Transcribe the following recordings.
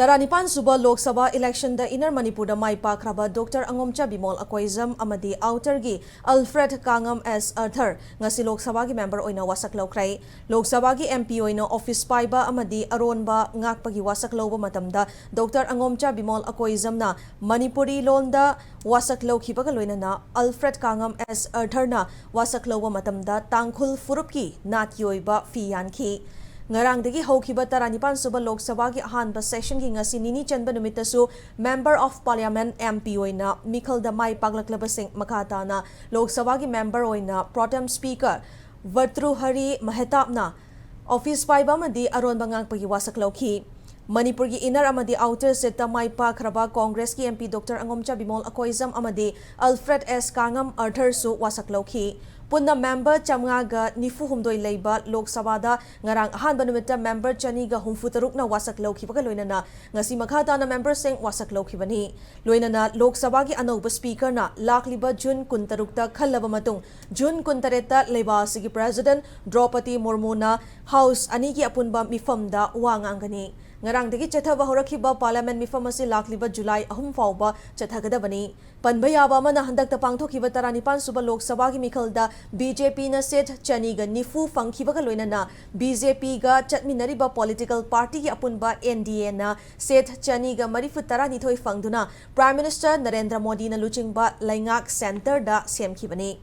Taranipan suba Lok Sabha election da Inner Manipur da mai pakraba Dr. Angomcha BIMOL Akoizam amadi outer gi Alfred Kangam S. Arthur ngasi Lok Sabha gi member oina wasak laukrai Lok Sabha gi MP oina office paiba amadi aronba ngakpagi wasak lauba matamda Dr. Angomcha BIMOL Akoizam na Manipuri londa wasak laukibaga loinana Alfred Kangam S. Arthur na wasak lauba matamda tangkhul furupki natyoiba fiyanki Ngarangdagi haukiba taranipan suba Lok Sabha gi ahanba session gi ngasi nini chanba numitasu Member of Parliament MP oina Mikhal da mai paglaklaba sing makata na Lok Sabha gi member oina Protem Speaker Vartruhari Mahetapna Office paiba madi aron bangang pagi wasak lauki Manipur gi inner amadi outer seta mai pakraba Congress ki MP Dr. Angomcha BIMOL Akoizam amadi Alfred S. Kangam Arthur su wasak lauki Punna member chamngaga nifu humdoi leiba Lok Sabha da ngarang ahanba numita member chaniga humfutaruk na wasak laukibaga loinana ngasi makhata na member sing wasak laukibani loinana Lok Sabha gi anauba speaker na lakliba Jun kuntarukta khallaba matung Jun kuntareta leiba sigi president Draupadi Murmu na house anigi apunba mifamda wangangani Ngarangdagi chathaba horakiba parliament mifam asi lakliba July 3 fauba chathagadabani Panbayaba mana handakta pangthokiba taranipan suba Lok Sabha gi mikhalda BJP na set chaniga nifu fangkibaga loinana BJP ga chatminariba political party gi apunba NDA na set chaniga marifu taranithoi fangduna Prime Minister Narendra Modi na luchingba Laingak Center da semkibani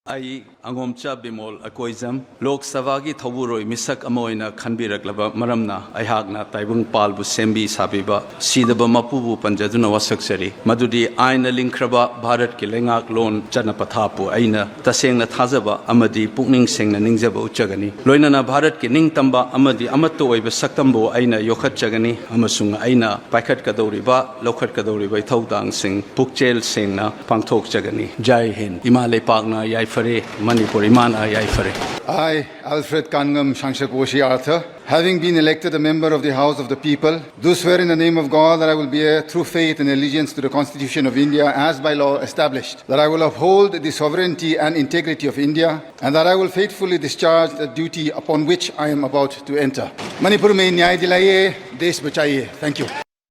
I Angomcha BIMOL Akoizam Lok Sabha gi thawuroi misak amoina khanbiraklaba maramna aihakna taibung palbu sembi sabiba sidaba mapubu panjaduna wasaksari madudi aina linkraba Bharat ki lengak lon janapathapu aina tasengna thajaba amadi pukning sengna ningjaba uchagani loinana Bharat ki ningtamba amadi amatto oiba saktambo aina yokhatchagani amasung aina paikhat kadoriba lokhat kadoriba thaudang sing pukchel sengna pangthok chagani Jai Hind Himale Pagna Yai Manipuri mana yai fare. I, Alfred Kangam Shangshakoshi Arthur, having been elected a member of the House of the People, do swear in the name of God that I will bear true faith and allegiance to the Constitution of India as by law established, that I will uphold the sovereignty and integrity of India, and that I will faithfully discharge the duty upon which I am about to enter. Manipur mein nyay dilaye, desh bachaye. Thank you.